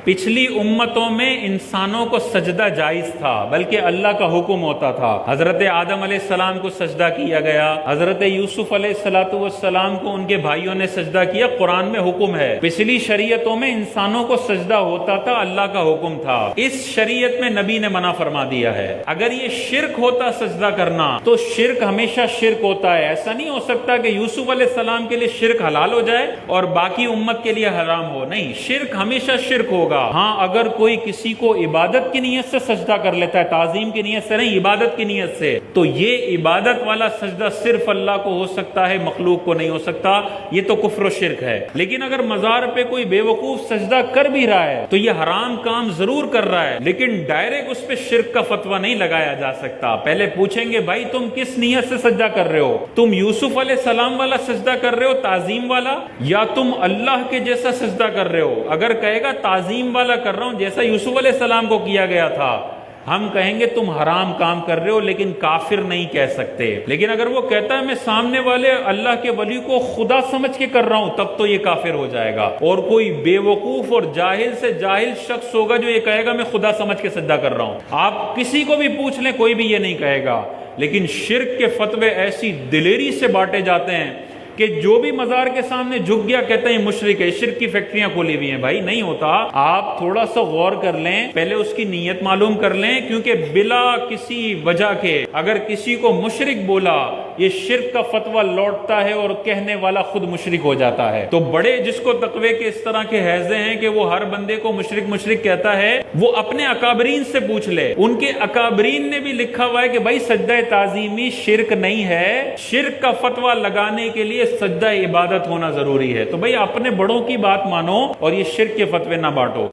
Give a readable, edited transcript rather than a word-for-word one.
پچھلی امتوں میں انسانوں کو سجدہ جائز تھا، بلکہ اللہ کا حکم ہوتا تھا۔ حضرت آدم علیہ السلام کو سجدہ کیا گیا، حضرت یوسف علیہ السلام کو ان کے بھائیوں نے سجدہ کیا، قرآن میں حکم ہے۔ پچھلی شریعتوں میں انسانوں کو سجدہ ہوتا تھا، اللہ کا حکم تھا۔ اس شریعت میں نبی نے منع فرما دیا ہے۔ اگر یہ شرک ہوتا سجدہ کرنا تو شرک ہمیشہ شرک ہوتا ہے۔ ایسا نہیں ہو سکتا کہ یوسف علیہ السلام کے لیے شرک حلال ہو جائے اور باقی امت کے لیے حرام ہو، نہیں، شرک ہمیشہ شرک ہوگا۔ ہاں اگر کوئی کسی کو عبادت کی نیت سے سجدہ کر لیتا ہے، تعظیم کی نیت سے نہیں، عبادت کی نیت سے، تو یہ عبادت والا سجدہ صرف اللہ کو ہو سکتا ہے، مخلوق کو نہیں ہو سکتا، یہ تو کفر و شرک ہے۔ لیکن اگر مزار پہ کوئی بے وقوف سجدہ کر بھی رہا ہے تو یہ حرام کام ضرور کر رہا ہے، لیکن ڈائریکٹ اس پہ شرک کا فتویٰ نہیں لگایا جا سکتا۔ پہلے پوچھیں گے بھائی تم کس نیت سے سجدہ کر رہے ہو؟ تم یوسف علیہ السلام والا سجدہ کر رہے ہو، تعظیم والا، یا تم اللہ کے جیسا سجدہ کر رہے ہو؟ اگر کہے گا تعظیم والا کر رہا ہوں جیسا یوسف علیہ السلام کو کیا گیا تھا، ہم کہیں گے تم حرام کام کر رہے ہو، لیکن کافر نہیں کہہ سکتے۔ لیکن اگر وہ کہتا ہے میں سامنے والے اللہ کے ولی کو خدا سمجھ کے کر رہا ہوں، تب تو یہ کافر ہو جائے گا۔ اور کوئی بے وقوف اور جاہل سے جاہل شخص ہوگا جو یہ کہے گا میں خدا سمجھ کے سجدہ کر رہا ہوں۔ آپ کسی کو بھی پوچھ لیں، کوئی بھی یہ نہیں کہے گا۔ لیکن شرک کے فتوے ایسی دلیری سے بانٹے جاتے ہیں کہ جو بھی مزار کے سامنے جھک گیا کہتے ہیں مشرک ہے، شرک کی فیکٹریاں کھولی ہوئی ہیں۔ بھائی نہیں ہوتا، آپ تھوڑا سا غور کر لیں، پہلے اس کی نیت معلوم کر لیں، کیونکہ بلا کسی وجہ کے اگر کسی کو مشرک بولا، یہ شرک کا فتویٰ لوٹتا ہے اور کہنے والا خود مشرک ہو جاتا ہے۔ تو بڑے جس کو تقوی کے اس طرح کے حیضے ہیں کہ وہ ہر بندے کو مشرک مشرک کہتا ہے، وہ اپنے اکابرین سے پوچھ لے، ان کے اکابرین نے بھی لکھا ہوا ہے کہ بھائی سجدہ تعظیمی شرک نہیں ہے، شرک کا فتویٰ لگانے کے لیے سجدہ عبادت ہونا ضروری ہے۔ تو بھئی اپنے بڑوں کی بات مانو اور یہ شرک کے فتوے نہ بانٹو۔